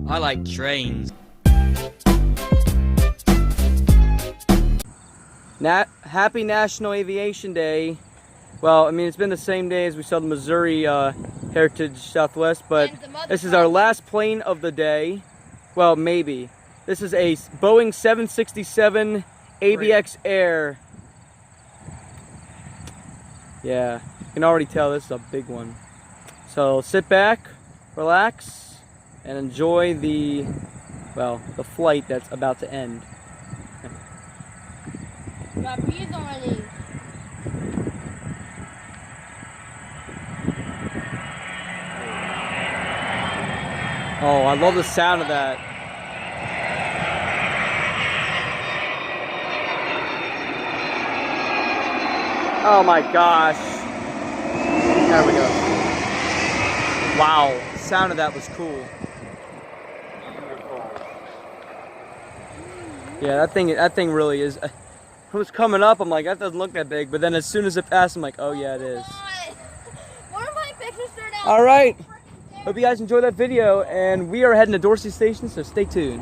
I like trains. Happy National Aviation Day. Well, I mean, it's been the same day as we saw the Missouri Heritage Southwest, but this is our last plane of the day. Well, maybe. This is a Boeing 767 ABX Air. Yeah, you can already tell this is a big one. So sit back, relax, and enjoy the flight that's about to end. Got bees already. Oh, I love the sound of that. Oh my gosh. There we go. Wow, the sound of that was cool. Yeah, that thing really is. It was coming up, I'm like, that doesn't look that big, but then as soon as it passed, I'm like, oh yeah, it is. One of my pictures turned out. All right. Hope you guys enjoyed that video, and we are heading to Dorsey Station, so stay tuned.